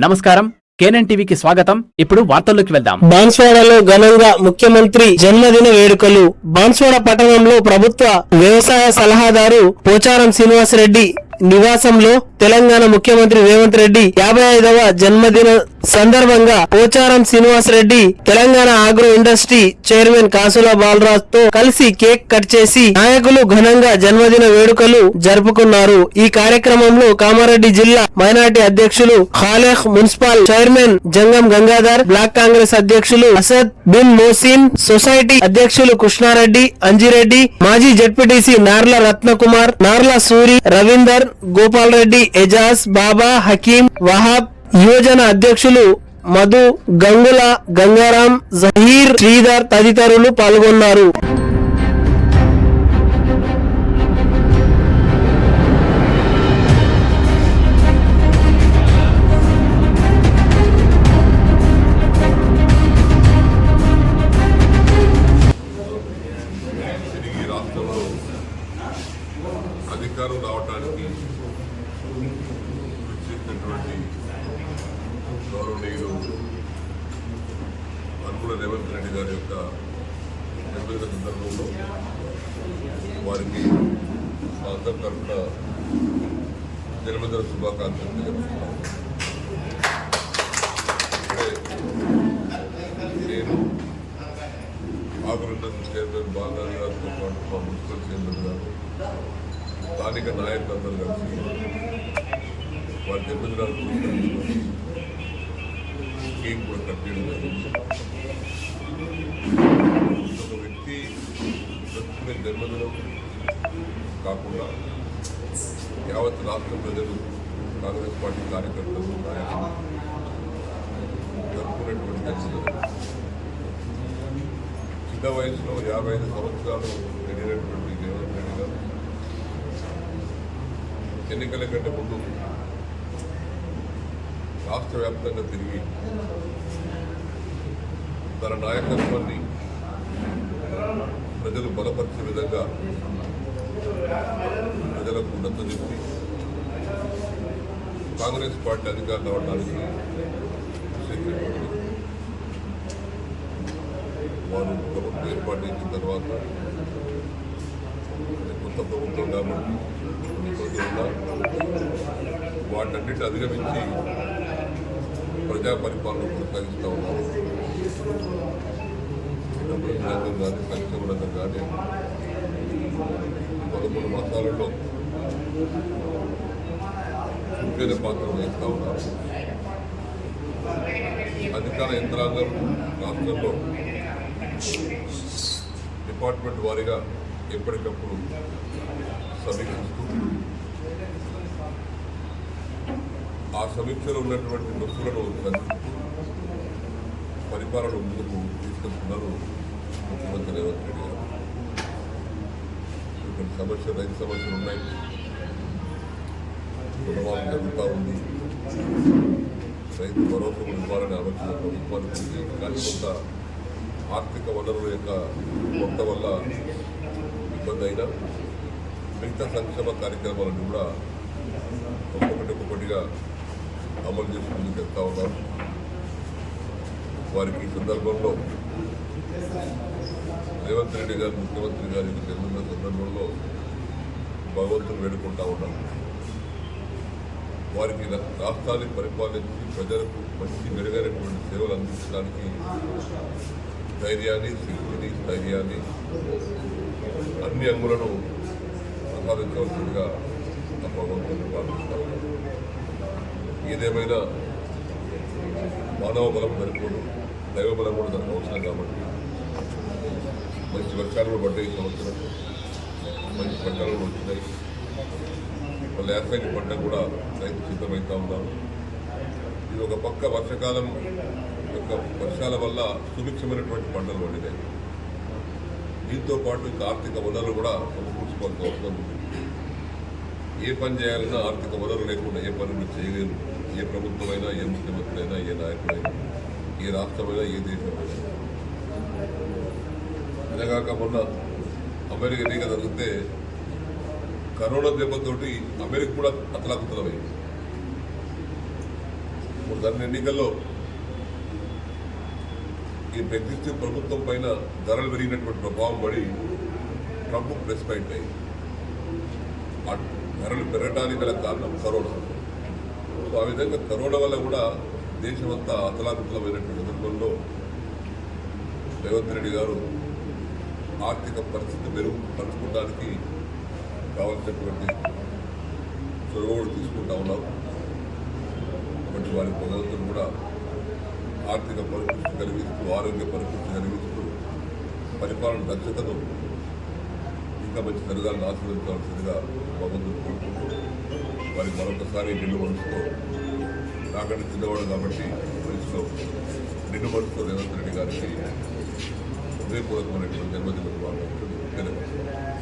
నమస్కారం, కేఎన్ఎన్ టీవీకి స్వాగతం. ఇప్పుడు వార్తల్లోకి వెళ్దాం. బాన్స్వాడలో ఘనంగా ముఖ్యమంత్రి జన్మదిన వేడుకలు. బాన్స్వాడ పట్టణంలో ప్రభుత్వ వ్యవసాయ సలహాదారు పోచారం శ్రీనివాసరెడ్డి నివాసంలో తెలంగాణ ముఖ్యమంత్రి రేవంత్ రెడ్డి 55వ జన్మదిన సందర్భంగా Pocharam Srinivasa Reddy Telangana agro industry chairman Kasula Balraj తో కలిసి కేక్ కట్ చేసి నాయకులు ఘనంగా జన్మదిన వేడుకలు జరుపుకున్నారు. ఈ కార్యక్రమంలో కామారెడ్డి జిల్లా మైనార్టీ అధ్యక్షులు ఖాలేఖ్, మున్సిపల్ చైర్మన్ జంగం గంగాధర్, బ్లాక్ కాంగ్రెస్ అధ్యక్షులు అసద్ బిన్ మోసిన్, సొసైటీ అధ్యక్షులు కృష్ణారెడ్డి, అంజిరెడ్డి, మాజీ జెడ్పీటీసీ నార్ల రత్నకుమార్, నార్ల సూరి, రవీందర్, గోపాల్ రెడ్డి, ఎజాజ్, బాబా, హకీం, వహాబ్, యువజన అధ్యక్షులు మధు, గంగుల, గంగారాం, జహీర్, శ్రీధర్ తదితరులు పాల్గొన్నారు. అధికారం రావడానికి చేసినటువంటి గౌరవనీయులు అనుకుల రేవంత్ రెడ్డి గారి యొక్క జన్మదిన సందర్భంలో వారికి మా అందరి తరఫున జన్మదిన శుభాకాంక్షలు తెలియజేస్తున్నాను. నేను ఆగ్రో చైర్మన్ బాలరాజు గారితో పాటు మా మున్సిపల్ చైర్మన్ గారు, స్థానిక నాయకులందరూ కలిసి వారి జన్మదినాలు కేక్ కూడా కట్ చేయడం జరిగింది. ఒక వ్యక్తి జరుపుకునే జన్మదినం కాకుండా యావత్ రాష్ట్ర ప్రజలు, కాంగ్రెస్ పార్టీ కార్యకర్తలు, నాయకులు జరుపుకునేటువంటి జన్మదినం. చిన్న వయసులో 55 సంవత్సరాలు ఎదిగినటువంటి రేవంత్ రెడ్డి గారు ఎన్నికల కంటే ముందు రాష్ట్ర వ్యాప్తంగా తిరిగి తన నాయకత్వాన్ని ప్రజలు బలపరిచే విధంగా ప్రజలకు నచ్చజెప్పి కాంగ్రెస్ పార్టీ అధికారం రావడానికి వారు ప్రభుత్వం ఏర్పాటు చేసిన తర్వాత కొత్త ప్రభుత్వం కాబట్టి వాటన్నిటి అధిగమించి ప్రజా పరిపాలన కొనసాగిస్తూ ఉన్నారు. అభివృద్ధి రంగం కానీ, సంక్షేమ రంగం కానీ 13 మాసాలలో ముఖ్యమైన పాత్ర వహిస్తూ ఉన్నారు. అధికార యంత్రాంగం రాష్ట్రంలో డిపార్ట్మెంట్ వారీగా ఎప్పటికప్పుడు సమీక్షిస్తూ ఆ సమీక్షలో ఉన్నటువంటి నొప్పులను పరిపాలన ముందుకు తీసుకెళ్తున్నారు ముఖ్యమంత్రి రేవంత్ రెడ్డి గారు. కొన్ని సమస్యలు, రైతు సమస్యలు ఉన్నాయి, రుణమాఫీ జరుగుతూ ఉంది, రైతు భరోసా ఇవ్వాలని ఆలోచన ప్రభుత్వానికి ఉంది. కానీ కొంత ఆర్థిక వనరుల యొక్క కొరత వల్ల ఇబ్బంది అయినా మిగతా సంక్షేమ కార్యక్రమాలను కూడా ఒక్కొక్కటిగా అమలు చేసి ముందుకు వెళ్తూ ఉన్నారు. వారికి ఈ సందర్భంలో రేవంత్ రెడ్డి గారు ముఖ్యమంత్రి గారికి జన్మదిన సందర్భంలో భగవంతుని వేడుకుంటూ ఉన్నాం. వారికి రాష్ట్రాన్ని పరిపాలించి ప్రజలకు మంచి మెరుగైనటువంటి సేవలు అందించడానికి ధైర్యాన్ని, శక్తిని, స్థైర్యాన్ని, అన్ని అంగులను ప్రసాదించవలసిందిగా ఆ భగవంతుని ప్రార్థిస్తాం. ఏదేమైనా మానవ బలం సరిపోదు, దైవ బలం కూడా దానికి అవసరం కాబట్టి మంచి వర్షాలు కూడా పడ్డాయి. ఈ సంవత్సరం మంచి పంటలు కూడా వచ్చినాయి. వాళ్ళ యాసంగి పంట కూడా రైతు సిద్ధమవుతూ ఉన్నారు. ఇది ఒక పక్క వర్షాకాలం యొక్క వర్షాల వల్ల సుభిక్షమైనటువంటి పంటలు పండినాయి. దీంతో పాటు ఇంకా ఆర్థిక వనరులు కూడా సమకూర్చుకోవాల్సిన అవసరం ఉంది. ఏ పని చేయాలన్నా ఆర్థిక వనరులు లేకుండా ఏ పనులు చేయలేరు. ఏ ప్రభుత్వమైనా, ఏ ముఖ్యమంత్రి అయినా, ఏ నాయకుడైనా, ఏ రాష్ట్రమైనా, ఏ దేశమైనా. ఇలాగాక మొన్న అమెరికా ఎన్నిక జరిగితే కరోనా దెబ్బతోటి అమెరికా కూడా అతలాకుతలమైంది. ఇప్పుడు దాని ఎన్నికల్లో ఈ ఎగ్జిస్టింగ్ ప్రభుత్వం పైన ధరలు పెరిగినటువంటి ప్రభావం పడి ట్రంప్ ప్రెస్ పాయింట్ అయ్యి ఆ ధరలు పెరగడానికి గల కారణం కరోనా. సో ఆ విధంగా కరోనా వల్ల కూడా దేశమంతా అతలాకుతలమైనటువంటి సందర్భంలో రేవంత్ రెడ్డి గారు ఆర్థిక పరిస్థితి మెరుగుపరచుకోవడానికి కావాల్సినటువంటి చొరవలు తీసుకుంటా ఉన్నారు. కాబట్టి వారి భగవంతులు కూడా ఆర్థిక పరిపుష్టి కలిగిస్తూ, ఆరోగ్య పరిపుష్టి కలిగిస్తూ, పరిపాలన దక్షతను ఇంకా మంచి జరగాలని ఆశీర్వదించాల్సిందిగా భగవంతులు కోరుకుంటూ వారికి మరొకసారి నిండు మనసుతో, నాకంటే చిన్నవాడు కాబట్టి వయసులో నిండు మనసుతో రేవంత్ రెడ్డి గారికి హృదయపూర్వకమైనటువంటి జన్మదిన శుభాకాంక్షలు తెలియజేస్తున్నాను.